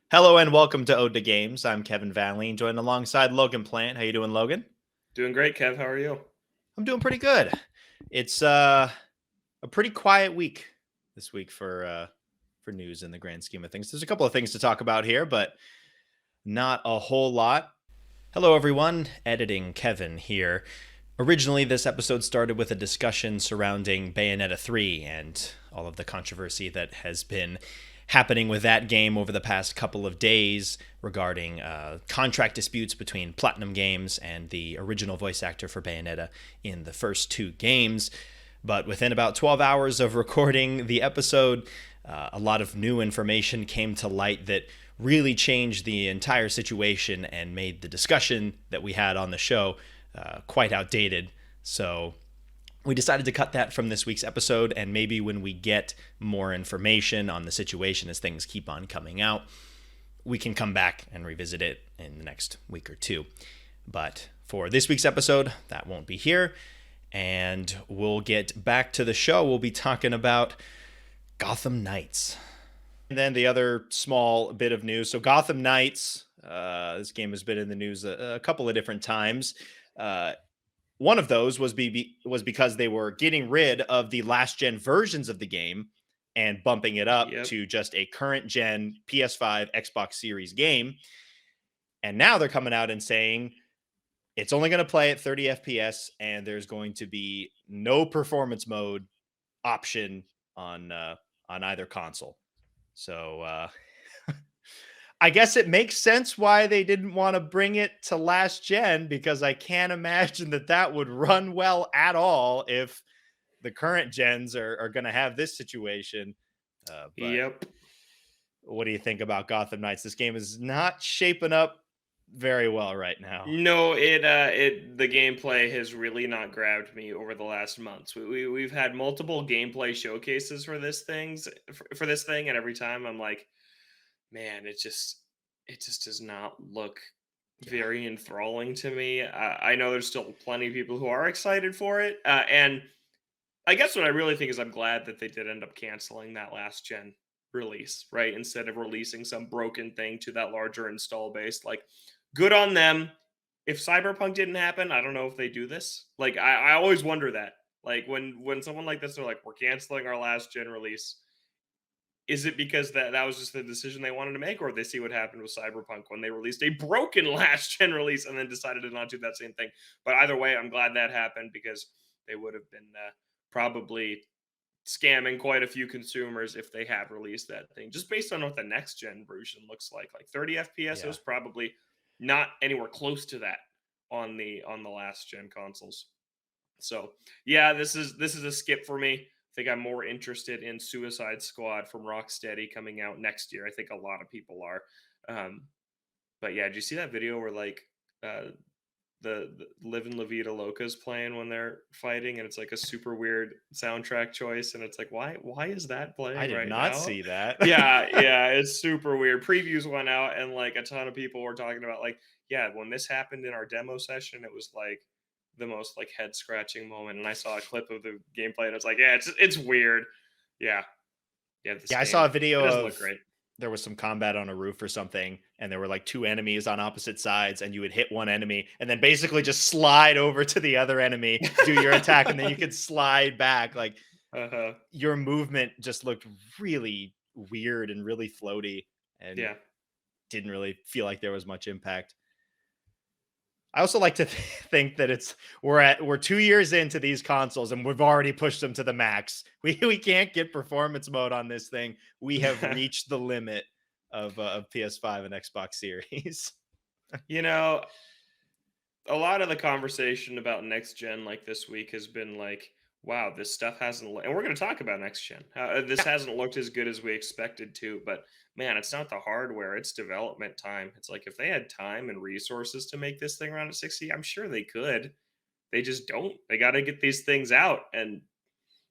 Hello and welcome to Ode to Games. I'm Kevin Van joined alongside Logan Plant. How you doing, Logan? Doing great, Kev. How are you? I'm doing pretty good. It's a pretty quiet week this week for news in the grand scheme of things. There's a couple of things to talk about here, but not a whole lot. Hello, everyone. Editing Kevin here. Originally, this episode started with a discussion surrounding Bayonetta 3 and all of the controversy that has been happening with that game over the past couple of days regarding contract disputes between Platinum Games and the original voice actor for Bayonetta in the first two games. But within about 12 hours of recording the episode, a lot of new information came to light that really changed the entire situation and made the discussion that we had on the show quite outdated. So we decided to cut that from this week's episode, and maybe when we get more information on the situation as things keep on coming out, we can come back and revisit it in the next week or two. But for this week's episode, that won't be here, and we'll get back to the show. We'll be talking about Gotham Knights. And then the other small bit of news. So Gotham Knights, this game has been in the news a couple of different times. One of those was because they were getting rid of the last gen versions of the game and bumping it up Yep. to just a current gen PS5, Xbox Series game. And now they're coming out and saying it's only going to play at 30 FPS and there's going to be no performance mode option on either console. So I guess it makes sense why they didn't want to bring it to last gen, because I can't imagine that would run well at all if the current gens are going to have this situation. But Yep. what do you think about Gotham Knights? This game is not shaping up very well right now. No, the gameplay has really not grabbed me over the last months. We've had multiple gameplay showcases for this thing, and every time I'm like, man, it just does not look Yeah. very enthralling to me. I know there's still plenty of people who are excited for it, and I guess what I really think is I'm glad that they did end up canceling that last gen release, right? Instead of releasing some broken thing to that larger install base. Like, good on them. If Cyberpunk didn't happen, I don't know if they do this. Like, I always wonder that. Like when someone like this, they're like, we're canceling our last gen release. Is it because that was just the decision they wanted to make, or they see what happened with Cyberpunk when they released a broken last gen release and then decided to not do that same thing? But either way, I'm glad that happened because they would have been probably scamming quite a few consumers if they had released that thing, just based on what the next gen version looks like 30 fps Yeah. is probably not anywhere close to that on the last gen consoles. So yeah, this is a skip for me. I think I'm more interested in Suicide Squad from Rocksteady coming out next year. I think a lot of people are. um but yeah, did you see that video where like uh the Live in La Vida Loca's playing when they're fighting, and it's like a super weird soundtrack choice, and it's like, why is that I playing did right not now? see that. Yeah, yeah, it's super weird. Previews went out, and like a ton of people were talking about like, yeah, when this happened in our demo session, it was like the most like head scratching moment. And I saw a clip of the gameplay, and it's like, yeah, it's weird. Yeah, yeah, this Yeah, I saw game, a video it doesn't look of great. there was some combat on a roof or something, and there were like two enemies on opposite sides, and you would hit one enemy and then basically just slide over to the other enemy, do your attack, and then you could slide back. Like Uh-huh. your movement just looked really weird and really floaty and Yeah. didn't really feel like there was much impact. I also like to think that we're 2 years into these consoles and we've already pushed them to the max. We can't get performance mode on this thing. We have reached the limit of PS5 and Xbox Series. You know, a lot of the conversation about next gen like this week has been like, wow, this stuff hasn't and we're going to talk about next gen, this Yeah, hasn't looked as good as we expected to. But man, it's not the hardware, it's development time. It's like if they had time and resources to make this thing run at 60, I'm sure they could. They just don't. They got to get these things out, and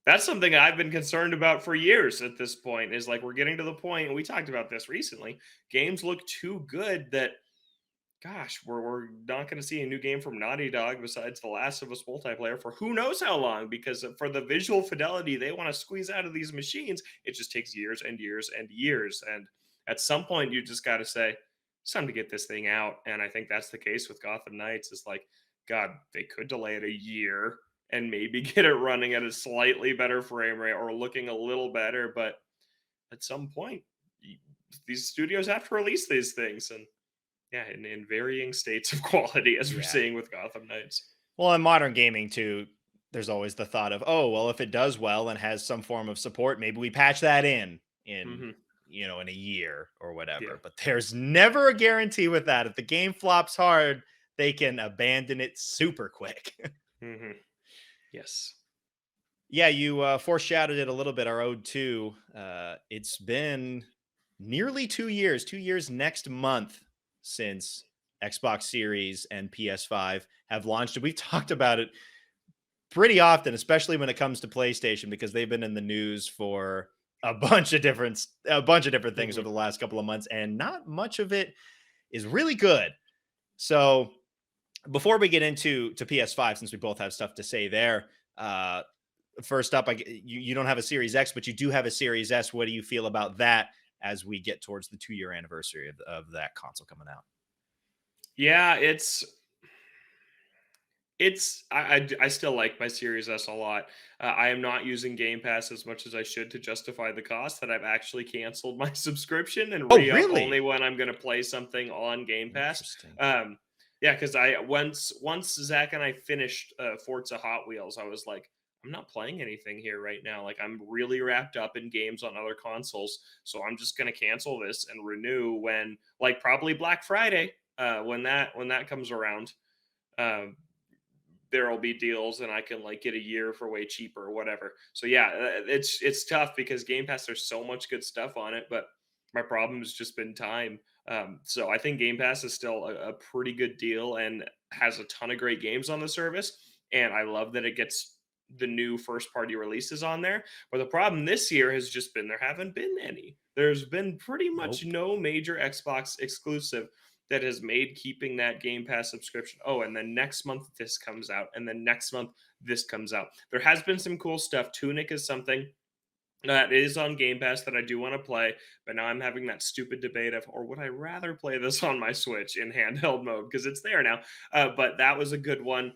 that's something I've been concerned about for years at this point. Is like we're getting to the point, and we talked about this recently, games look too good that, gosh, we're not going to see a new game from Naughty Dog besides The Last of Us multiplayer for who knows how long, because for the visual fidelity they want to squeeze out of these machines, it just takes years and years and years. And at some point you just got to say it's time to get this thing out. And I think that's the case with Gotham Knights. Is like, God, they could delay it a year and maybe get it running at a slightly better frame rate or looking a little better. But at some point, these studios have to release these things, and yeah, in varying states of quality, as we're Yeah. seeing with Gotham Knights. Well, in modern gaming too, there's always the thought of, oh, well, if it does well and has some form of support, maybe we patch that in Hmm. in a year or Yeah. whatever. But there's never a guarantee with that. If the game flops hard, they can abandon it super quick. Hmm. Yes. Yeah, you foreshadowed it a little bit. Our ode to it's been nearly 2 years. 2 years next month since Xbox Series and PS5 have launched. And we've talked about it pretty often, especially when it comes to PlayStation, because they've been in the news for a bunch of different things Hmm. over the last couple of months, and not much of it is really good. So before we get into PS5, since we both have stuff to say there, uh, first up, you don't have a Series X, but you do have a Series S. What do you feel about that as we get towards the 2 year anniversary of that console coming out? Yeah, I still like my Series S a lot. I am not using Game Pass as much as I should to justify the cost that I've actually canceled my subscription and Oh, re-up only really? when I'm going to play something on Game Pass. Interesting. Um, yeah, because I once Zach and I finished Forza Hot Wheels, I was like, I'm not playing anything here right now. Like I'm really wrapped up in games on other consoles, so I'm just going to cancel this and renew when like probably Black Friday when that comes around. Um, there'll be deals and I can like get a year for way cheaper or whatever. So yeah, it's tough because Game Pass there's so much good stuff on it, but my problem has just been time. So I think Game Pass is still a pretty good deal and has a ton of great games on the service, and I love that it gets the new first party releases on there. But the problem this year has just been there haven't been any. There's been pretty much Nope. no major Xbox exclusive that has made keeping that Game Pass subscription. Oh, and then next month this comes out, and then next month this comes out. There has been some cool stuff. Tunic is something that is on Game Pass that I do want to play, but now I'm having that stupid debate of, or would I rather play this on my Switch in handheld mode because it's there now. But that was a good one.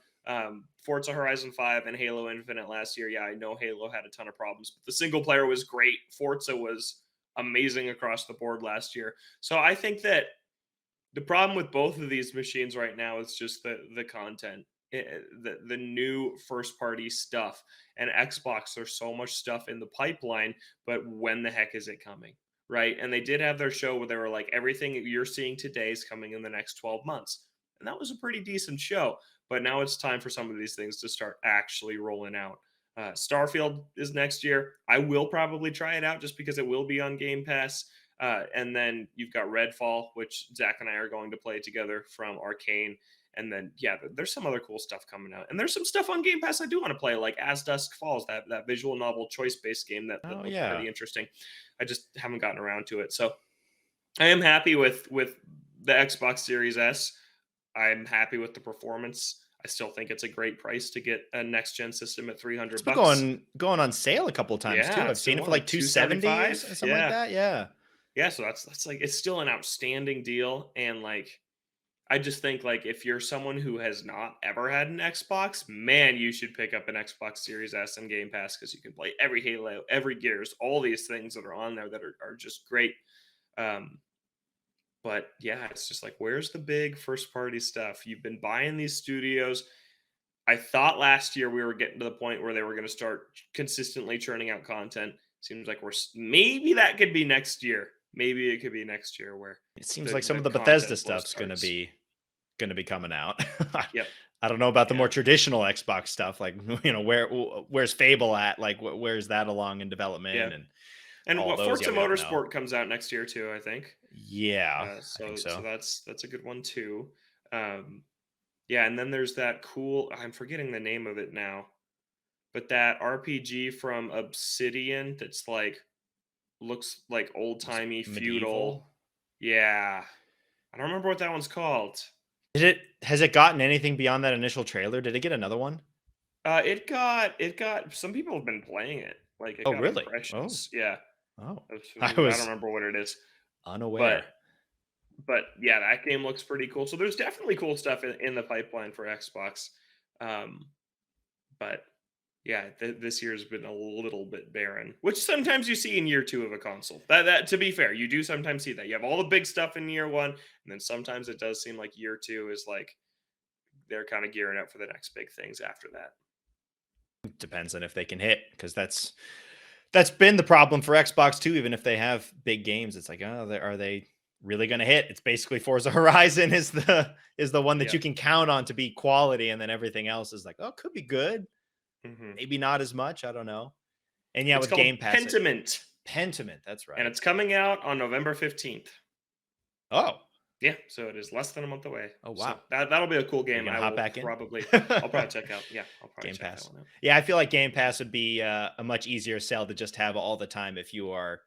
Forza Horizon 5 and Halo Infinite last year. Yeah, I know Halo had a ton of problems, but the single player was great. Forza was amazing across the board last year. So I think that the problem with both of these machines right now is just the content, the new first party stuff. And Xbox, there's so much stuff in the pipeline, but when the heck is it coming? Right? And they did have their show where they were like, everything that you're seeing today is coming in the next 12 months. And that was a pretty decent show. But now it's time for some of these things to start actually rolling out. Starfield is next year. I will probably try it out just because it will be on Game Pass. And then you've got Redfall, which Zach and I are going to play together from Arcane. And then yeah, there's some other cool stuff coming out, and there's some stuff on Game Pass I do want to play, like As Dusk Falls, that visual novel choice based game that Oh looks yeah. pretty interesting. I just haven't gotten around to it, so I am happy with the Xbox Series S. I'm happy with the performance. I still think it's a great price to get a next gen system at three It's hundred been bucks. going on sale a couple times too. Yeah, I've it's seen been it for what, like like 270 or 275. something like Yeah. that. Yeah. Yeah, so that's like it's still an outstanding deal, and like I just think like if you're someone who has not ever had an Xbox, man, you should pick up an Xbox Series S and Game Pass because you can play every Halo, every Gears, all these things that are on there that are just great. Um, but yeah, it's just like where's the big first party stuff? You've been buying these studios. I thought last year we were getting to the point where they were going to start consistently churning out content. Seems like maybe that could be next year. Maybe it could be next year where It seems like some the of the Bethesda content flow stuff's starts. gonna be coming out. Yep. I don't know about the Yeah. more traditional Xbox stuff, like where's Fable at? Like where's that along in Yeah. development and And all what those? Yeah, Forza we don't know. Motorsport comes out next year too, I think. Yeah, I think So so. that's a good one too. Um, yeah, and then there's that cool. I'm forgetting the name of it now, but that RPG from Obsidian that's like looks like old Was timey feudal. medieval. Yeah, I don't remember what that one's called. Has it gotten anything beyond that initial trailer? Did it get another one? It got some people have been playing it. Like it Oh, got really? Oh, impressions. Yeah, oh. of I I don't was remember what it is. But Unaware. yeah, that game looks pretty cool. So there's definitely cool stuff in the pipeline for Xbox. Um, but yeah, this year's been a little bit barren, which sometimes you see in year two of a console. That to be fair, you do sometimes see that. You have all the big stuff in year one, and then sometimes it does seem like year two is like they're kind of gearing up for the next big things after that. Depends on if they can hit, because that's been the problem for Xbox too. Even if they have big games, it's like, oh, are they really going to hit? It's basically Forza Horizon is the one that Yeah. you can count on to be quality, and then everything else is like, oh, it could be good, hmm maybe not as much. I don't know. And yeah, It's with Game called Pass, Pentiment, Pentiment. That's and right. it's coming out on November 15th. Oh, Yeah, so it is less than a month away. oh So wow. that'll be a cool Are you game. gonna I hop will back in? probably check out. Yeah, I'll probably Game check that Pass. one out. Yeah, I feel like Game Pass would be a much easier sell to just have all the time if you are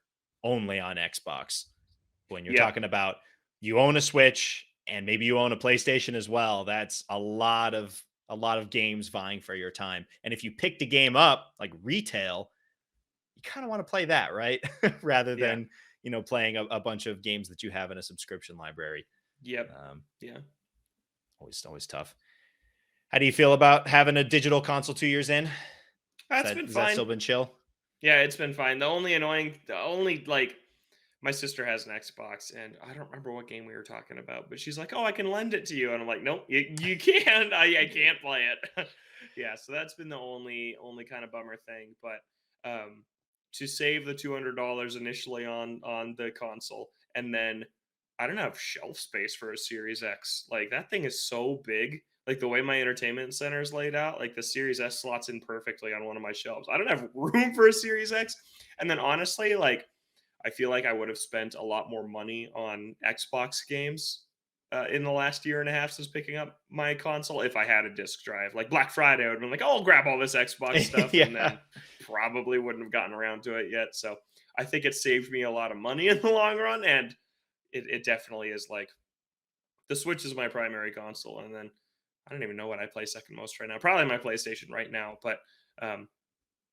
only on Xbox. When you're Yeah, talking about you own a Switch and maybe you own a PlayStation as well, that's a lot of games vying for your time. And if you picked a game up like retail, you kind of want to play that, right? Rather yeah, than playing a bunch of games that you have in a subscription library. yep, Um, yeah. always tough. How do you feel about having a digital console 2 years in? That's been Has that fine. still been chill? Yeah, it's been fine. The only like my sister has an Xbox, and I don't remember what game we were talking about, but she's like, "Oh, I can lend it to you," and I'm like, "Nope, you can't. I can't play it." Yeah, so that's been the only kind of bummer thing. But to save the $200 initially on the console, and then I don't have shelf space for a Series X. Like that thing is so big. Like the way my entertainment center is laid out, like the Series S slots in perfectly on one of my shelves. I don't have room for a Series X. And then honestly, like I feel like I would have spent a lot more money on Xbox games in the last year and a half since picking up my console if I had a disc drive. Like Black Friday, I would have been like, oh, I'll grab all this Xbox stuff, and Yeah. then probably wouldn't have gotten around to it yet. So I think it saved me a lot of money in the long run, and it definitely is like the Switch is my primary console, and then I don't even know what I play second most right now. Probably my PlayStation right now, but um,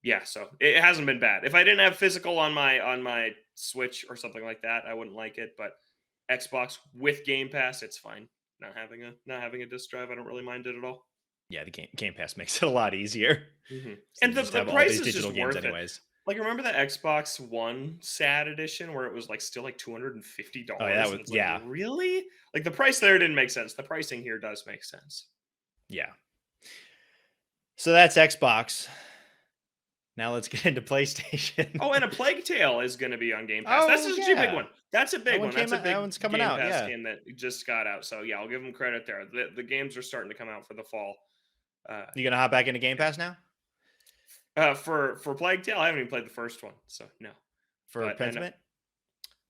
yeah, so it hasn't been bad. If I didn't have physical on my Switch or something like that, I wouldn't like it. But Xbox with Game Pass, it's fine. Not having a disc drive, I don't really mind it at all. Yeah, the Game Pass makes it a lot easier. So And you the just the have all price these is just digital games worth it. anyways. Like remember the Xbox One Sad Edition where it was like still like Oh yeah, that $250, was and it's like yeah. really like the price there didn't make sense. The pricing here does make sense. Yeah. So that's Xbox. Now let's get into PlayStation. Oh, and a Plague Tale is going to be on Game Pass. That's Oh such a big yeah. one. That's a That big one one. That's came a out. That big one's coming Game out. Pass Yeah. game that just got out. So yeah, I'll give them credit there. The games are starting to come out for the fall. Uh, You gonna hop back into Game yeah. Pass now? For Plague Tale, I haven't even played the first one, so no. For But I know Pentiment?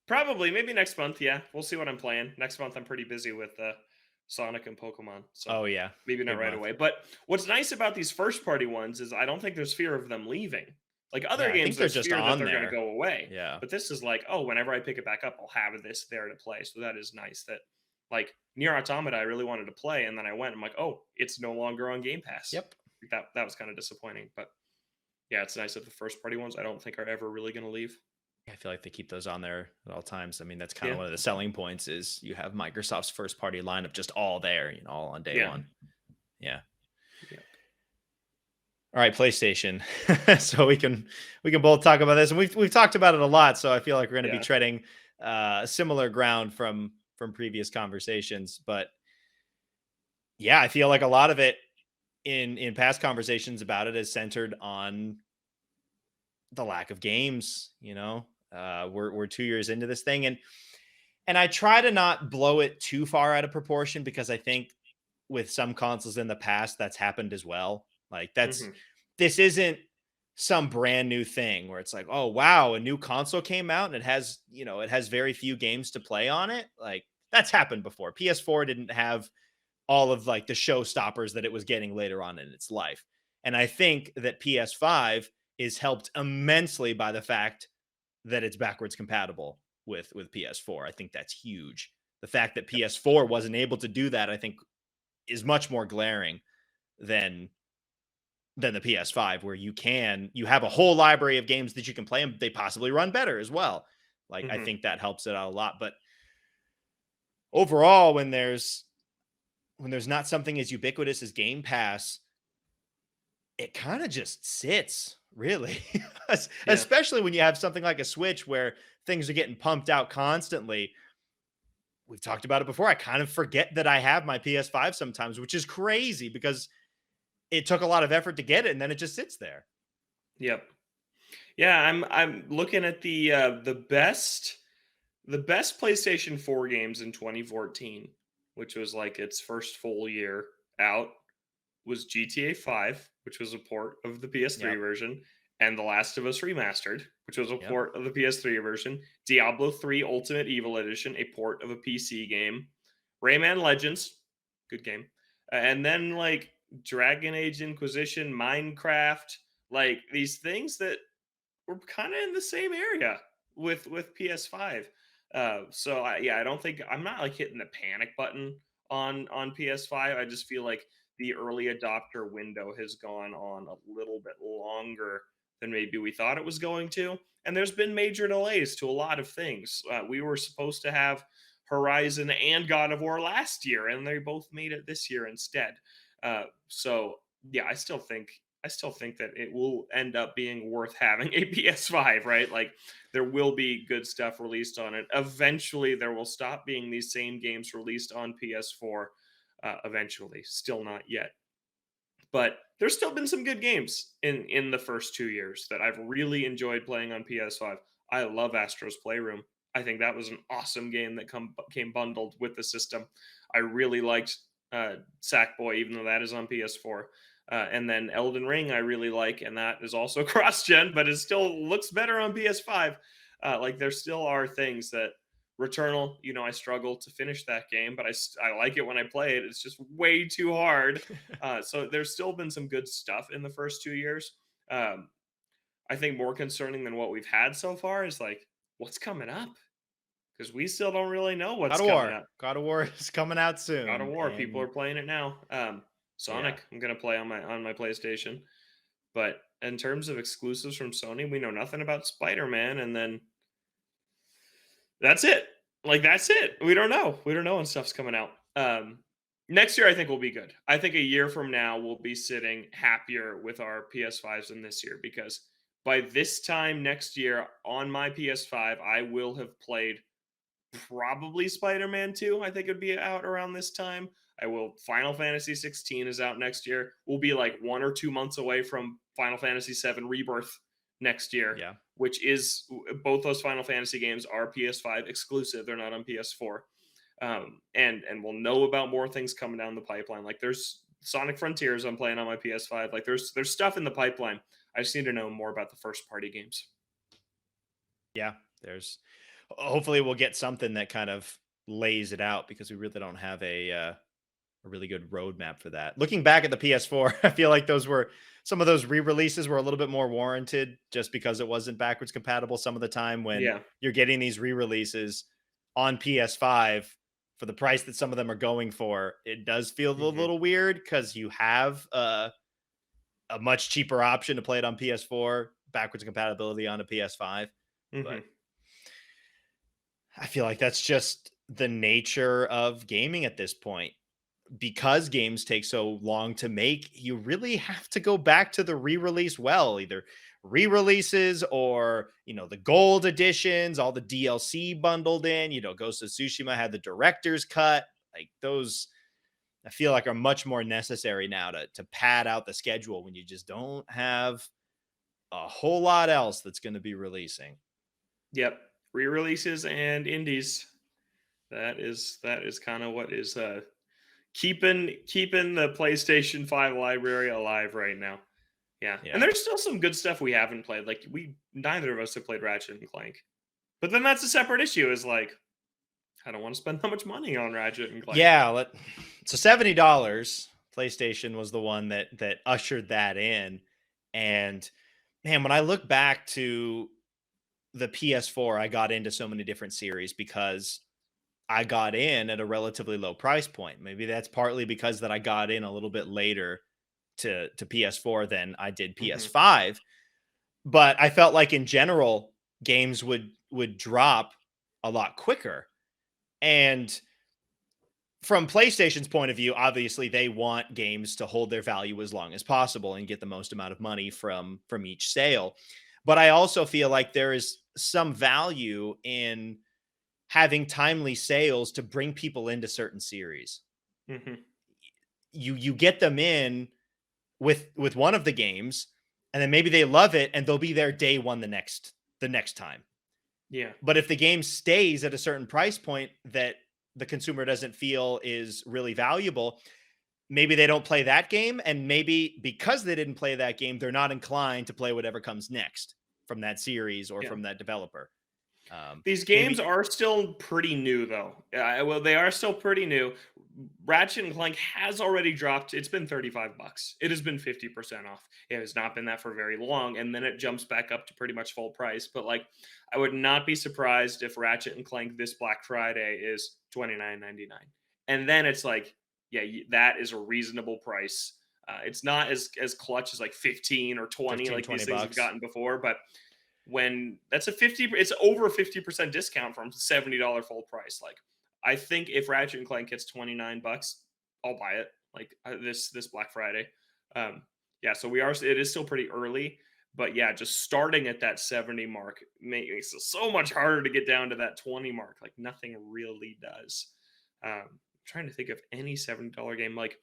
probably maybe next month. Yeah, we'll see what I'm playing next month. I'm pretty busy with Sonic and Pokemon, so Oh yeah. maybe not Big right month. away. But what's nice about these first party ones is I don't think there's fear of them leaving. Like other Yeah, I games, think they're there's just fear that on they're going to there. go away. Yeah. But this is like, oh, whenever I pick it back up, I'll have this there to play. So that is nice. That like Near Automata, I really wanted to play, and then I went. I'm like, oh, it's no longer on Game Pass. Yep. That was kind of disappointing, but yeah, it's nice that the first party ones I don't think are ever really going to leave. I feel like they keep those on there at all times. I mean, that's kind of Yeah, one of the selling points is you have Microsoft's first party lineup just all there, all on day yeah, one. Yeah. yeah, All right, PlayStation. So we can both talk about this, and we've talked about it a lot. So I feel like we're going to be yeah. treading similar ground from previous conversations. But yeah, I feel like a lot of it in past conversations about it is centered on the lack of games. We're 2 years into this thing, and I try to not blow it too far out of proportion because I think with some consoles in the past that's happened as well. Like hmm this isn't some brand new thing where it's like, oh wow, a new console came out and it has very few games to play on it. Like that's happened before. PS4 didn't have all of like the showstoppers that it was getting later on in its life. And I think that PS5 is helped immensely by the fact that it's backwards compatible with PS4. I think that's huge. The fact that PS4 wasn't able to do that, I think, is much more glaring than the PS5, where you have a whole library of games that you can play and they possibly run better as well. Like, I Hmm. think that helps it out a lot. But overall, when there's not something as ubiquitous as Game Pass, it kind of just sits, really. Yeah. Especially when you have something like a Switch where things are getting pumped out constantly. We've talked about it before. I kind of forget that I have my PS5 sometimes, which is crazy because it took a lot of effort to get it and then it just sits there. Yep. Yeah, I'm looking at the best PlayStation 4 games in 2014, which was like its first full year out, was GTA 5, which was a port of the PS3 Yep. version, and The Last of Us Remastered, which was a Yep. port of the PS3 version, Diablo 3 Ultimate Evil Edition, a port of a PC game, Rayman Legends, good game, and then like Dragon Age Inquisition, Minecraft, like these things that we're kind of in the same area with PS5. Yeah, I don't think I'm not like hitting the panic button on PS5. I just feel like the early adopter window has gone on a little bit longer than maybe we thought it was going to, and there's been major delays to a lot of things. We were supposed to have Horizon and God of War last year, and they both made it this year instead. So yeah, I still think that it will end up being worth having a PS5, right? Like there will be good stuff released on it. Eventually, there will stop being these same games released on PS4. Eventually, still not yet, but there's still been some good games in the first 2 years that I've really enjoyed playing on PS5. I love Astro's Playroom. I think that was an awesome game that came bundled with the system. I really liked Sackboy, even though that is on PS4. And then Elden Ring, I really like, and that is also cross-gen, but it still looks better on PS5. Like there still are things that Returnal, I struggle to finish that game, but I like it when I play it. It's just way too hard. So there's still been some good stuff in the first 2 years. Um, I think more concerning than what we've had so far is like what's coming up, because we still don't really know God what's of coming War. up. God of War is coming out God of soon. War, people are And playing it now. yeah. Sonic, I'm gonna play on my PlayStation. But in terms of exclusives from Sony, we know nothing about Spider Man, and then that's it. Like that's it. We don't know. We don't know when stuff's coming out. Next year I think will be good. I think a year from now we'll be sitting happier with our PS5s than this year, because by this time next year on my PS5 I will have played probably Spider-Man 2. I think it'd be out around this time. I will Final Fantasy 16 is out next year. We'll be like 1 or 2 months away from Final Fantasy 7 Rebirth next year, Yeah. which is both those Final Fantasy games are PS5 exclusive. They're not on PS4. And we'll know about more things coming down the pipeline. Like there's Sonic Frontiers I'm playing on my PS5. Like there's stuff in the pipeline. I just need to know more about the first party games. Yeah. There's hopefully we'll get something that kind of lays it out because we really don't have a really good roadmap for that. Looking back at the PS4, I feel like those were some of those re-releases were a little bit more warranted just because it wasn't backwards compatible some of the time when Yeah. you're getting these re-releases on PS5 for the price that some of them are going for. It does feel a Hmm. little weird because you have a much cheaper option to play it on PS4, backwards compatibility on a PS5. But Hmm. I feel like that's just the nature of gaming at this point. Because games take so long to make, you really have to go back to the re-release well, either re-releases or, the gold editions, all the DLC bundled in, Ghost of Tsushima had the director's cut. Like those I feel like are much more necessary now to pad out the schedule when you just don't have a whole lot else that's going to be releasing. Yep. Re-releases and indies. That is kind of what is keeping the PlayStation 5 library alive right now. Yeah. And Yeah. there's still some good stuff we haven't played. Like we neither of us have played Ratchet and Clank. But then that's a separate issue, is like I don't want to spend that much money on Ratchet and Clank. Yeah, so $70. PlayStation was the one that ushered that in. And man, when I look back to the PS4, I got into so many different series because I got in at a relatively low price point. Maybe that's partly because that I got in a little bit later to PS4 than I did Hmm. PS5. But I felt like in general, games would drop a lot quicker. And from PlayStation's point of view, obviously they want games to hold their value as long as possible and get the most amount of money from each sale. But I also feel like there is some value in having timely sales to bring people into certain series. Hmm. You get them in with one of the games, and then maybe they love it and they'll be there day one the next time. Yeah. But if the game stays at a certain price point that the consumer doesn't feel is really valuable, maybe they don't play that game. And maybe because they didn't play that game, they're not inclined to play whatever comes next from that series or Yeah. from that developer. These games Maybe, are still pretty new, though. Well, they are still pretty new. Ratchet and Clank has already dropped. It's been $35. It has been 50% off. It has not been that for very long, and then it jumps back up to pretty much full price. But like, I would not be surprised if Ratchet and Clank this Black Friday is $29.99, and then it's like, yeah, that is a reasonable price. It's not as clutch as like 15 or 20 15, like these 20 things have bucks. gotten before, but when that's a 50, it's over 50% discount from $70 full price. Like, I think if Ratchet and Clank gets $29, I'll buy it like this Black Friday. Yeah, so it is still pretty early, but yeah, just starting at that 70 mark makes it so much harder to get down to that 20 mark. Like, nothing really does. Trying to think of any $70 game. Like,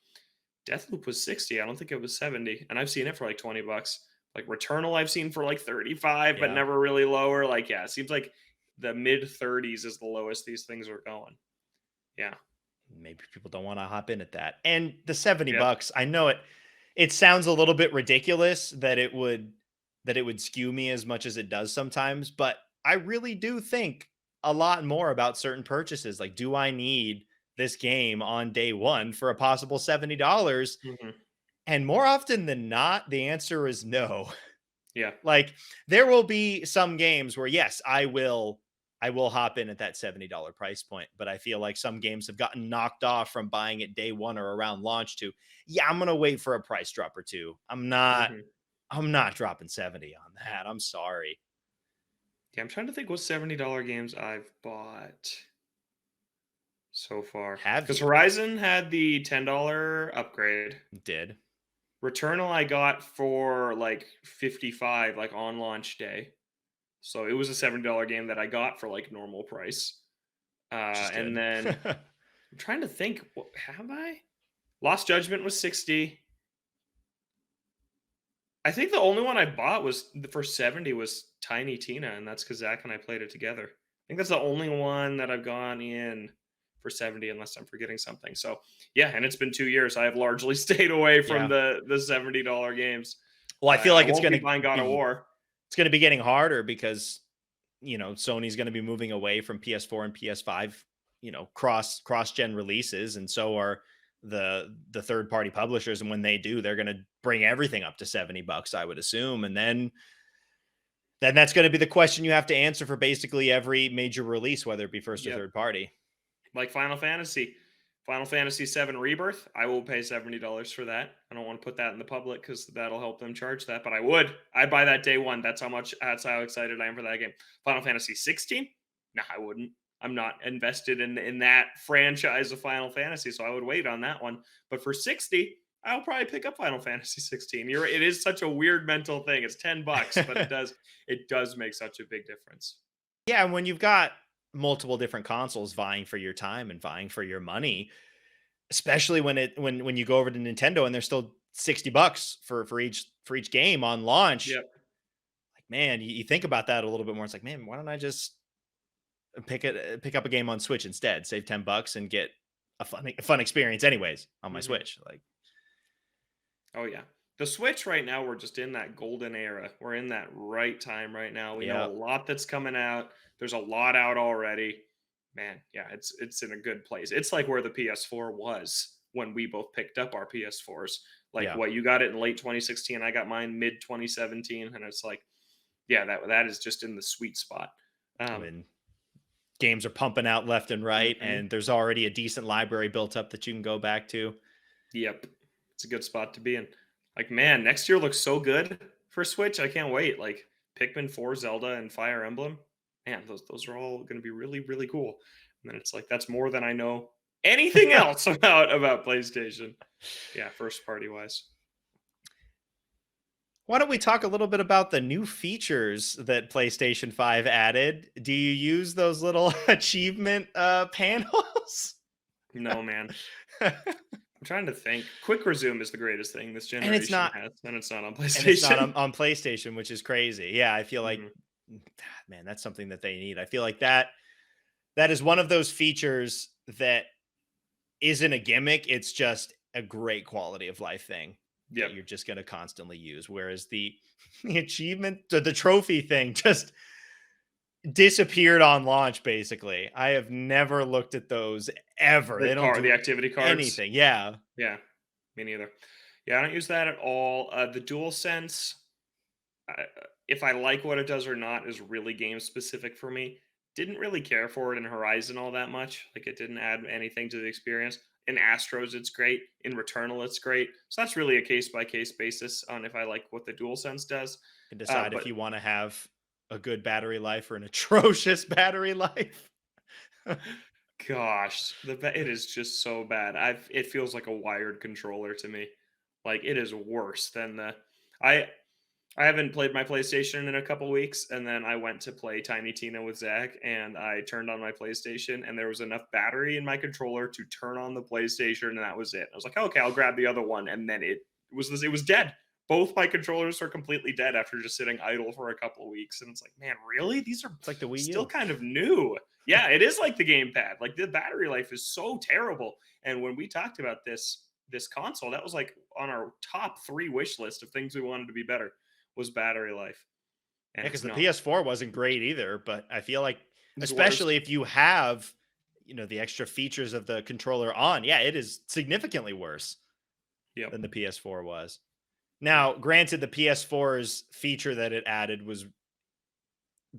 Deathloop was 60. I don't think it was 70, and I've seen it for like $20. Like, Returnal I've seen for like 35, but Yeah. never really lower. Like, yeah, it seems like the mid 30s is the lowest these things are going. Yeah. Maybe people don't want to hop in at that. And the 70 Yeah. bucks, I know it sounds a little bit ridiculous that it would skew me as much as it does sometimes, but I really do think a lot more about certain purchases. Like, do I need this game on day 1 for a possible $70? Mhm. And more often than not, the answer is no. Yeah. Like, there will be some games where yes, I will hop in at that $70 price point, but I feel like some games have gotten knocked off from buying it day 1 or around launch to, yeah, I'm going to wait for a price drop or two. Mhm. I'm not dropping 70 on that. I'm sorry. Yeah, I'm trying to think what $70 games I've bought so far. Have Because you? Horizon had the $10 upgrade. Did. Returnal I got for like 55, like on launch day. So it was a $70 game that I got for like normal price. Which is And good. then I'm trying to think, have I? Lost Judgment was 60. I think the only one I bought was for 70 was Tiny Tina, and that's because Zach and I played it together. I think that's the only one that I've gone in for 70, unless I'm forgetting something. So yeah, and it's been 2 years. I have largely stayed away from Yeah. the $70 games. Well, I feel I like it's won't going be to buying God of be War. it's going to be getting harder because Sony's going to be moving away from PS4 and PS5, cross gen releases, and so are the third party publishers. And when they do, they're going to bring everything up to 70 bucks, I would assume. And then that's going to be the question you have to answer for basically every major release, whether it be first or Yep. third party. Like Final Fantasy 7 Rebirth, I will pay $70 for that. I don't want to put that in the public because that'll help them charge that, but I would. I'd buy that day one. That's how excited I am for that game. Final Fantasy 16? No, I wouldn't. I'm not invested in that franchise of Final Fantasy, so I would wait on that one. But for 60, I'll probably pick up Final Fantasy 16. It is such a weird mental thing. It's $10, but it does make such a big difference. Yeah, and when you've got multiple different consoles vying for your time and vying for your money, especially when you go over to Nintendo and there's still 60 bucks for each game on launch, Yep. like, man, you think about that a little bit more. It's like, man, why don't I just pick up a game on Switch instead, save 10 bucks and get a fun experience anyways on my Hmm. Switch. Like, Oh yeah. The Switch right now, we're just in that golden era. We're in that right time right now. We know yeah, a lot that's coming out. There's a lot out already. Man, yeah, it's in a good place. It's like where the PS4 was when we both picked up our PS4s. Like, yeah. what, you got it in late 2016, I got mine mid 2017, and it's like, yeah, that is just in the sweet spot. I Um mean, games are pumping out left and right, mhm. and there's already a decent library built up that you can go back to. Yep. It's a good spot to be in. Like, man, next year looks so good for Switch. I can't wait. Like, Pikmin 4, Zelda, and Fire Emblem. Man, those are all going to be really really cool. And then it's like that's more than I know anything else about PlayStation. Yeah, first party wise. Why don't we talk a little bit about the new features that PlayStation 5 added? Do you use those little achievement panels? No, man. I'm trying to think. Quick resume is the greatest thing this and it's generation not has, and it's not on and it's not PlayStation. on PlayStation, which is crazy. Yeah, I feel like Mhm. man, that's something that they need. I feel like that is one of those features that isn't a gimmick. It's just a great quality of life thing that Yep. you're just going to constantly use. Whereas the the achievement, the trophy thing, just disappeared on launch. Basically, I have never looked at those ever. They don't The do activity cards. anything. Yeah, Yeah, me neither. Yeah, I don't use that at all. The DualSense, if I like what it does or not, is really game specific for me. Didn't really care for it in Horizon all that much. Like, it didn't add anything to the experience. In Astros, it's great. In Returnal, it's great. So that's really a case by case basis on if I like what the DualSense does. can decide if But you want to have a good battery life or an atrocious battery life. gosh, it is just so bad. It feels like a wired controller to me. Like, it is worse than the I I haven't played my PlayStation in a couple weeks, and then I went to play Tiny Tina with Zach, and I turned on my PlayStation, and there was enough battery in my controller to turn on the PlayStation, and that was it. I was like, okay, I'll grab the other one, and then it was dead. Both my controllers are completely dead after just sitting idle for a couple of weeks, and it's like, man, really? These are It's like the Wii still U. kind of new. Yeah, it is like the gamepad. Like, the battery life is so terrible. And when we talked about this console, that was like on our top three wish list of things we wanted to be better was battery life, and Yeah, because it's the not. PS4 wasn't great either, but I feel like, It's worse. especially if you have, the extra features of the controller on, yeah, it is significantly worse Yep. than the PS4 was. Yeah. Now, granted, the PS4's feature that it added was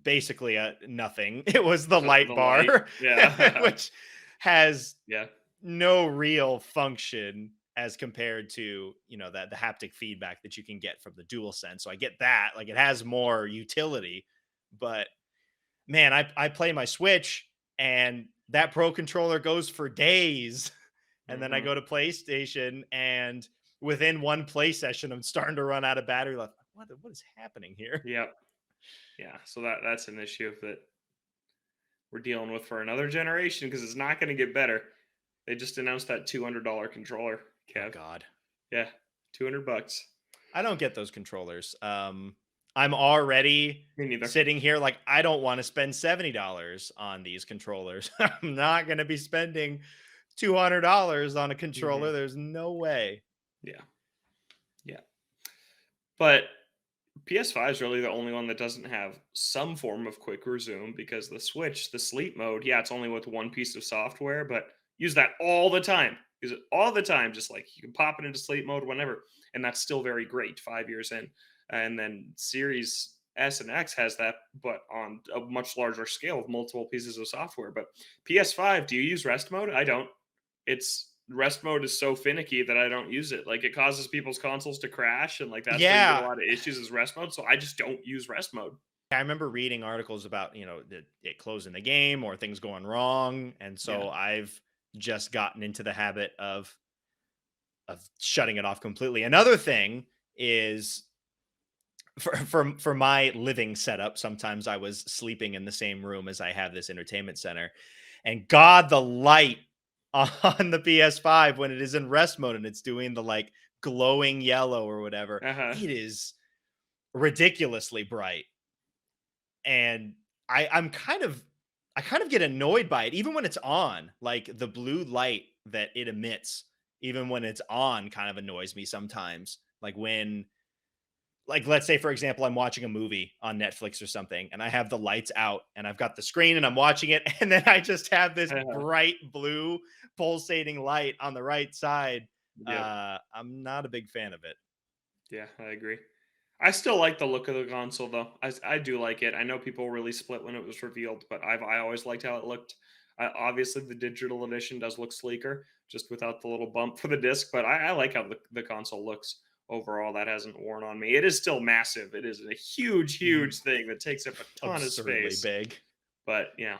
basically a nothing. It was the The light light. bar, Yeah. which has Yeah. no real function as compared to that the haptic feedback that you can get from the dual sense. So I get that, like, it has more utility, but man, I play my Switch and that Pro controller goes for days. And then I Mhm. go to PlayStation and within one play session, I'm starting to run out of battery life. What is happening here? Yep. Yeah. So that's an issue that we're dealing with for another generation because it's not going to get better. They just announced that $200 controller, Oh Kev. God. Yeah, $200. I don't get those controllers. I'm already Me neither. sitting here like I don't want to spend $70 on these controllers. I'm not going to be spending $200 on a controller. Hmm. There's no way. Yeah. Yeah. But PS5 is really the only one that doesn't have some form of quick resume because the Switch, the sleep mode, yeah, it's only with one piece of software, but use that all the time. Use it all the time. Just like you can pop it into sleep mode whenever. And that's still very great 5 years in. And then Series S and X has that, but on a much larger scale with multiple pieces of software. But PS5, do you use rest mode? I don't. It's rest mode is so finicky that I don't use it. Like, it causes people's consoles to crash, and like that's where you get a Yeah. lot of issues is rest mode. So I just don't use rest mode. I remember reading articles about, it closing the game or things going wrong. And Yeah. so I've just gotten into the habit of shutting it off completely. Another thing is for my living setup, sometimes I was sleeping in the same room as I have this entertainment center. And God, the light on the PS5 when it is in rest mode and it's doing the like glowing yellow or whatever, Uh huh. it is ridiculously bright. And I kind of get annoyed by it, even when it's on. Like the blue light that it emits, even when it's on, kind of annoys me sometimes. Like when, like, let's say for example, I'm watching a movie on Netflix or something, and I have the lights out, and I've got the screen, and I'm watching it, and then I just have this Uh-huh. bright blue pulsating light on the right side. Yep. I'm not a big fan of it. Yeah, I agree. I still like the look of the console though. I do like it. I know people really split when it was revealed, but I always liked how it looked. Obviously, the digital edition does look sleeker, just without the little bump for the disc. But I like how the console looks overall that hasn't worn on me. It is still massive. It is a huge, Mhm. huge thing that takes up a ton of Absurdly space. big. But yeah,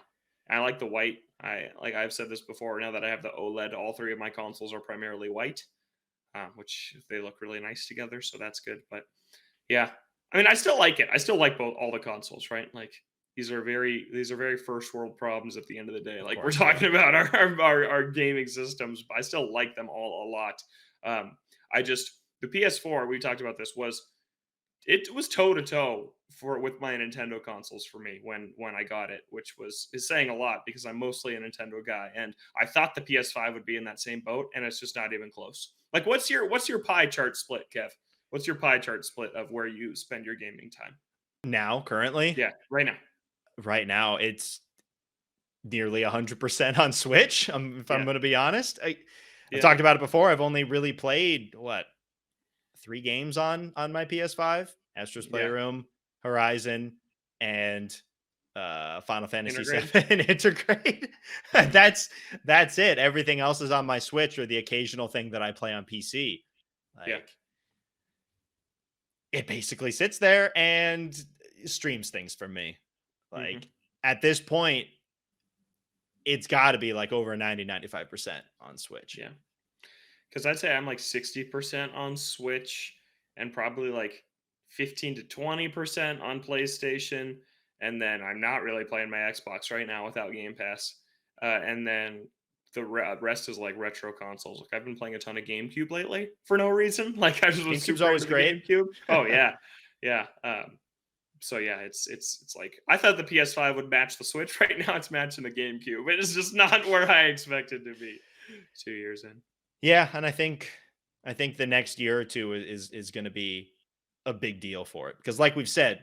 I like the white. I've said this before. Now that I have the OLED, all three of my consoles are primarily white, which they look really nice together. So that's good. But yeah, I mean, I still like it. I still like both all the consoles, right? Like these are very first world problems at the end of the day. Of Like we're course, yeah. talking about our gaming systems, but I still like them all a lot. I just the PS4, we talked about this, was it was toe to toe for with my Nintendo consoles for me when I got it, which was is saying a lot because I'm mostly a Nintendo guy, and I thought the PS5 would be in that same boat, and it's just not even close. Like, what's your pie chart split, Kev? What's your pie chart split of where you spend your gaming time? Now, currently, Yeah, right now. right now, it's nearly 100% on Switch. If I'm Yeah, going to be honest, I've yeah, talked about it before. I've only really played what 3 games on my PS5: Astro's yeah. Playroom, Horizon, and Final Fantasy Intergrade. 7 Intergrade. That's it. Everything else is on my Switch or the occasional thing that I play on PC. Yeah. Like it basically sits there and streams things for me. Hmm. Like at this point, it's got to be like over 90-95% on Switch. Yeah. Because I'd say I'm like 60% on Switch and probably like 15 to 20% on PlayStation. And then I'm not really playing my Xbox right now without Game Pass. And then rest is like retro consoles. Like I've been playing a ton of GameCube lately for no reason. Like I just was GameCube's super always into the great. GameCube. Oh yeah, yeah. So yeah, it's like I thought the PS5 would match the Switch. Right now, it's matching the GameCube. It is just not where I expected to be 2 years in. Yeah, and I think the next year or two is going to be a big deal for it because, like we've said,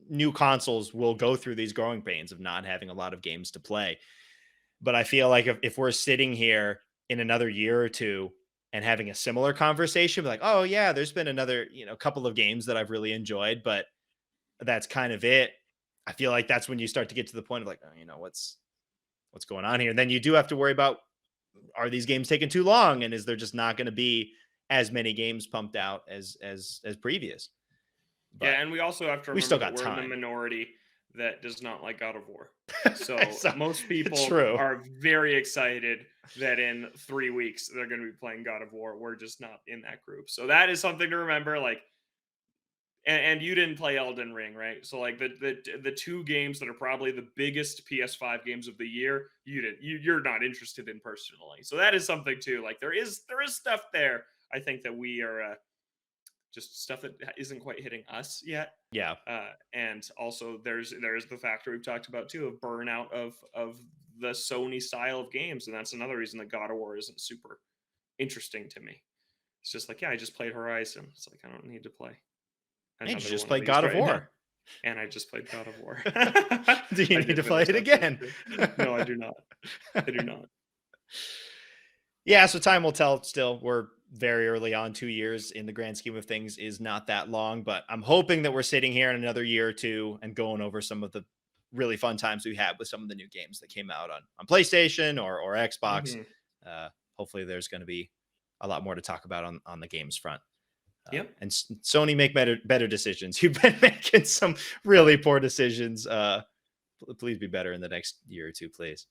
new consoles will go through these growing pains of not having a lot of games to play. But I feel like if we're sitting here in another year or two and having a similar conversation, like, oh yeah, there's been another couple of games that I've really enjoyed, but that's kind of it. I feel like that's when you start to get to the point of like, oh, what's going on here. And then you do have to worry about, are these games taking too long, and is there just not going to be as many games pumped out as previous? But Yeah, and we also have to we remember still that got we're in the time. minority that does not like God of War. So So, most it's people true. are very excited that in 3 weeks they're going to be playing God of War. We're just not in that group. So that is something to remember. Like, and you didn't play Elden Ring, right? So like the two games that are probably the biggest PS5 games of the year, you're not interested in personally. So that is something too. Like there is stuff there. I think that we are just stuff that isn't quite hitting us yet. Yeah. And also there's the factor we've talked about too of burnout of the Sony style of games, and that's another reason that God of War isn't super interesting to me. It's just like, yeah, I just played Horizon. It's like I don't need to play And you another just one of played these God of right now. War. And I just played God of War. Do you I need did to play finish it that. That's again? true. No, I do not. I do not. Yeah, so time will tell. Still, we're very early on. 2 years in the grand scheme of things is not that long, but I'm hoping that we're sitting here in another year or two and going over some of the really fun times we had with some of the new games that came out on PlayStation or Xbox. Hmm. Uh, Hopefully, there's going to be a lot more to talk about on the games front. Yep. And Sony make better decisions. You've been making some really poor decisions. Please be better in the next year or two, please.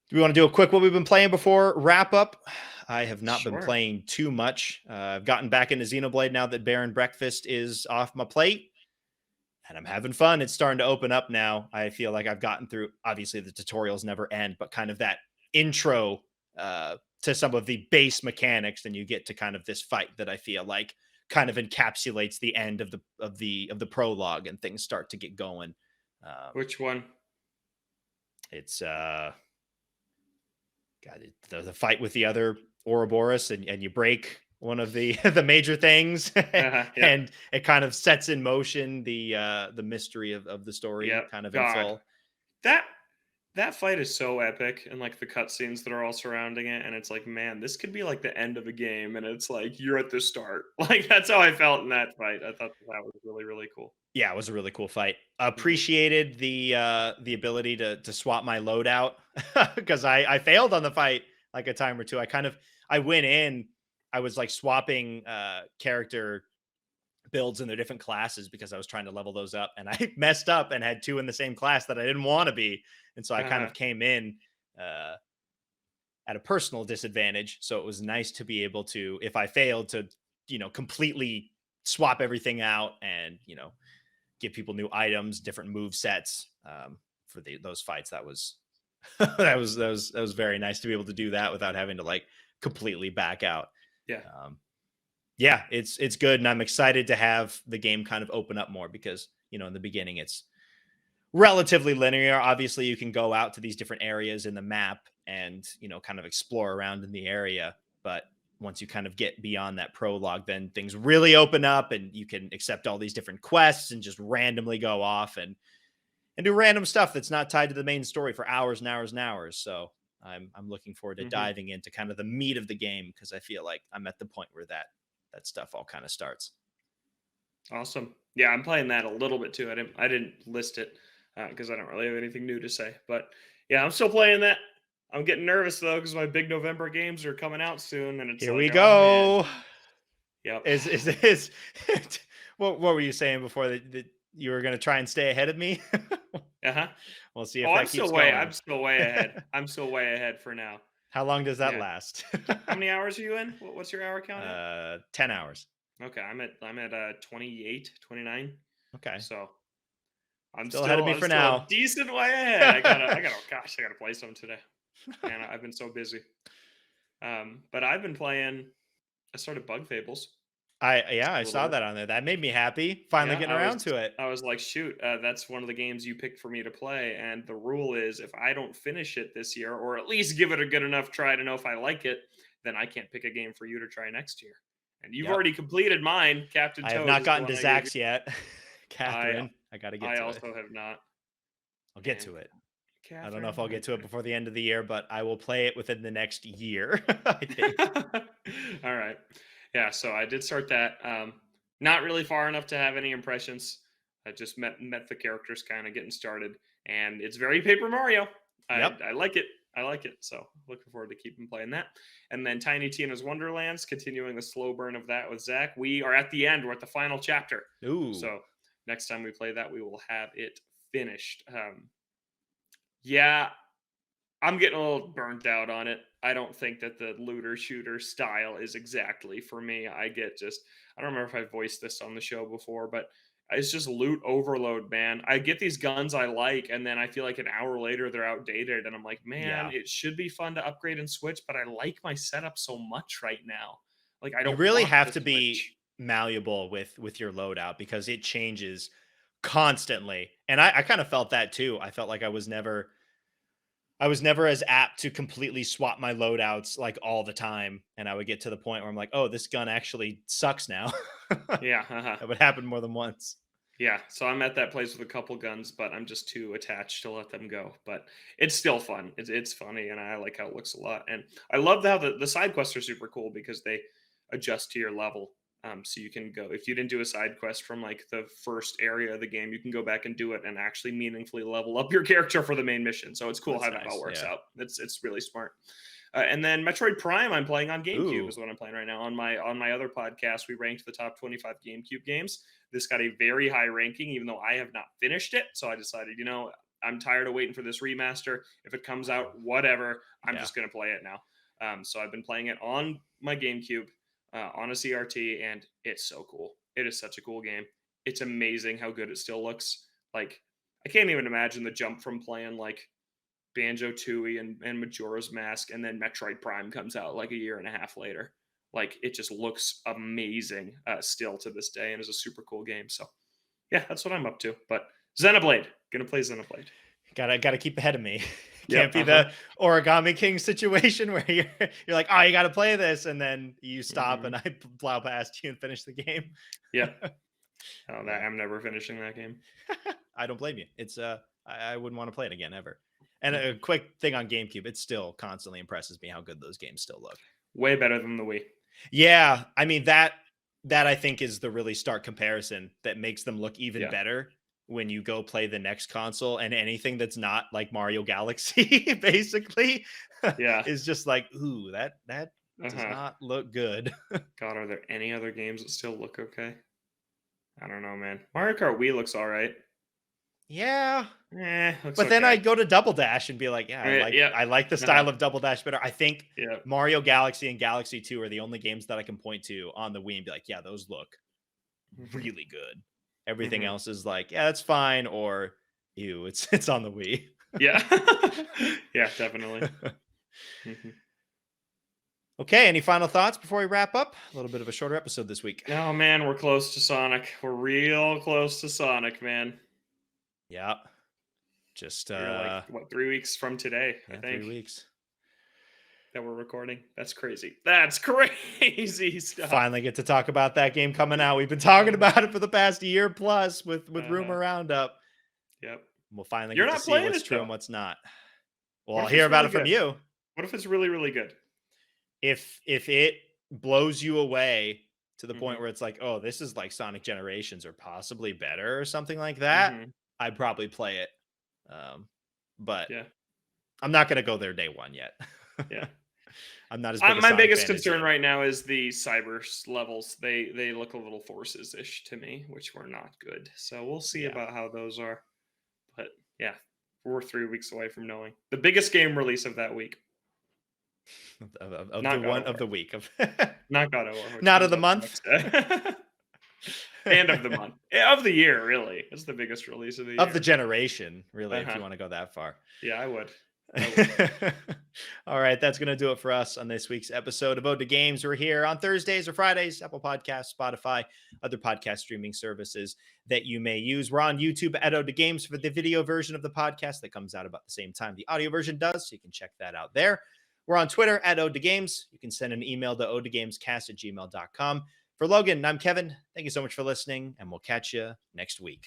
Do we want to do a quick what we've been playing before wrap up? I have not been Sure. playing too much. I've gotten back into Xenoblade now that Baron Breakfast is off my plate, and I'm having fun. It's starting to open up now. I feel like I've gotten through. Obviously, the tutorials never end, but kind of that intro to some of the base mechanics, and you get to kind of this fight that I feel like kind of encapsulates the end of the prologue, and things start to get going. Which one? It's God, the fight with the other Ouroboros, and you break one of the the major things, Yep. and it kind of sets in motion the mystery of the story Yep. kind of in God. full. That that fight is so epic, and like the cutscenes that are all surrounding it, and it's like, man, this could be like the end of a game, and it's like you're at the start. Like that's how I felt in that fight. I thought that was really, really cool. Yeah, it was a really cool fight. Hmm. Appreciated the ability to swap my loadout because I failed on the fight like a time or two. I went in I was like swapping character builds in their different classes because I was trying to level those up, and I messed up and had two in the same class that I didn't want to be, and so I kind Uh-huh. of came in uh, at a personal disadvantage. So it was nice to be able to, if I failed, to completely swap everything out and give people new items, different move sets for those fights. That was that was very nice to be able to do that without having to like completely back out. Yeah. Um, yeah, it's good, and I'm excited to have the game kind of open up more because in the beginning it's relatively linear. Obviously, you can go out to these different areas in the map and kind of explore around in the area, but once you kind of get beyond that prologue, then things really open up and you can accept all these different quests and just randomly go off and do random stuff that's not tied to the main story for hours and hours and hours. So I'm looking forward to Hmm. diving into kind of the meat of the game because I feel like I'm at the point where that stuff all kind of starts. Awesome. Yeah, I'm playing that a little bit too. I didn't list it because I don't really have anything new to say. But yeah, I'm still playing that. I'm getting nervous though because my big November games are coming out soon, and it's Here like, we oh man. go. Yep. Is what were you saying before that you were going to try and stay ahead of me? Uh-huh. We'll see Oh, if that keeps I'm going. still way ahead. I'm still way ahead for now. How long does that Yeah. last? How many hours are you in? What's your hour count at? 10 hours. Okay, I'm at 28, 29. Okay. So I'm Still ahead of still me I'm for still a now. decent way ahead. I gotta play some today. Man, I've been so busy. But I've been playing. I started Bug Fables Yeah, a I little saw bit. that on there. That made me happy. Finally Yeah, getting I was around to it. I was like, shoot, that's one of the games you picked for me to play, and the rule is if I don't finish it this year, or at least give it a good enough try to know if I like it, then I can't pick a game for you to try next year. And you've Yep. already completed mine. Captain I have Toad not is the gotten one to I gave you. Zax yet. I Catherine, I got to get I to it. also have not. I'll get And to it. I don't know if Catherine, I'll get to it before the end of the year, but I will play it within the next year, I think. All right. Yeah, so I did start that. Not really far enough to have any impressions. I just met the characters kind of getting started. And it's very Paper Mario. I, Yep. I like it. I like it. So looking forward to keeping playing that. And then Tiny Tina's Wonderlands, continuing the slow burn of that with Zach. We are at the end. We're at the final chapter. Ooh. So next time we play that, we will have it finished. Yeah, I'm getting a little burnt out on it. I don't think that the looter shooter style is exactly for me. I don't remember if I voiced this on the show before, but it's just loot overload, man. I get these guns I like, and then I feel like an hour later they're outdated, and I'm like, man, Yeah. it should be fun to upgrade and switch, but I like my setup so much right now. Like, I You don't really want have to to be switch. malleable with your loadout because it changes constantly. And I kind of felt that too. I felt like I was never as apt to completely swap my loadouts like all the time. And I would get to the point where I'm like, oh, this gun actually sucks now. Yeah, uh-huh. That would happen more than once. Yeah, so I'm at that place with a couple guns, but I'm just too attached to let them go. But it's still fun. It's funny, and I like how it looks a lot. And I love how the side quests are super cool because they adjust to your level. So you can go if you didn't do a side quest from like the first area of the game, you can go back and do it and actually meaningfully level up your character for the main mission. So it's cool That's how that all nice. works Yeah. out. It's really smart. And then Metroid Prime, I'm playing on GameCube, is Ooh. what I'm playing right now. On my other podcast, we ranked the top 25 GameCube games. This got a very high ranking, even though I have not finished it. So I decided, I'm tired of waiting for this remaster. If it comes out, Wow. whatever, I'm Yeah. just going to play it now. So I've been playing it on my GameCube on a CRT, and it's so cool. It is such a cool game. It's amazing how good it still looks. Like, I can't even imagine the jump from playing like Banjo Tooie and Majora's Mask, and then Metroid Prime comes out like a year and a half later. Like it just looks amazing still to this day, and is a super cool game. So yeah, that's what I'm up to. But Xenoblade, gonna play Xenoblade. Gotta keep ahead of me. Yep. Can't be the Origami King situation where you're like, oh, you gotta play this, and then you stop Hmm. and I plow past you and finish the game. Yep. Oh, Yeah. I'm never finishing that game. I don't blame you. It's I wouldn't want to play it again ever. And Mm. a quick thing on GameCube, it still constantly impresses me how good those games still look. Way better than the Wii. Yeah, I mean that I think is the really stark comparison that makes them look even Yeah. better when you go play the next console, and anything that's not like Mario Galaxy basically Yeah. is just like, ooh, that Does Uh-huh. not look good. God, are there any other games that still look okay? I don't know, man. Mario Kart Wii looks all right. Yeah. Looks But then okay. I'd go to Double Dash and be like, yeah, Yep. I like the Uh-huh. style of Double Dash better. I think Yep. Mario Galaxy and Galaxy 2 are the only games that I can point to on the Wii and be like, yeah, those look Mhm. really good. Everything Mhm. else is like, yeah, that's fine, or ew, it's on the Wii. Yeah. Yeah, definitely. Mhm. Okay, any final thoughts before we wrap up? A little bit of a shorter episode this week. Oh man, we're close to Sonic. We're real close to Sonic, man. Yeah. Just We're like what 3 weeks from today, I yeah, think, 3 weeks. that we're recording. That's crazy. That's crazy stuff. Finally get to talk about that game coming out. We've been talking Uh, about it for the past year plus with uh-huh. rumor roundup. Yep. We'll finally You're get to not see playing what's it true though. and what's not. Well, What I'll if hear it's about really it from good? you. What if it's really, really good? If it blows you away to the point Mhm. where it's like, oh, this is like Sonic Generations or possibly better or something like that, Mhm. I'd probably play it. Um, but Yeah. I'm not going to go there day one yet. Yeah. I'm not as big a My Sonic biggest fan as concern you. right now is the levels. They look a little forces ish to me, which were not good. So we'll see Yeah, about how those are. But yeah, we're 3 weeks away from knowing the biggest game release of that week. of the Not God one of of War. the week of Not God of War, which not of comes the out the month. next day. And of the month. Of the year, really. It's the biggest release of the Of the year. generation, really, if Uh-huh. you want to go that far. Yeah, I would. I would. All right, that's going to do it for us on this week's episode of Ode to Games. We're here on Thursdays or Fridays, Apple Podcasts, Spotify, other podcast streaming services that you may use. We're on YouTube at Ode to Games for the video version of the podcast that comes out about the same time the audio version does, so you can check that out there. We're on Twitter at Ode to Games. You can send an email to odegames@gmail.com. For Logan, I'm Kevin. Thank you so much for listening, and we'll catch you next week.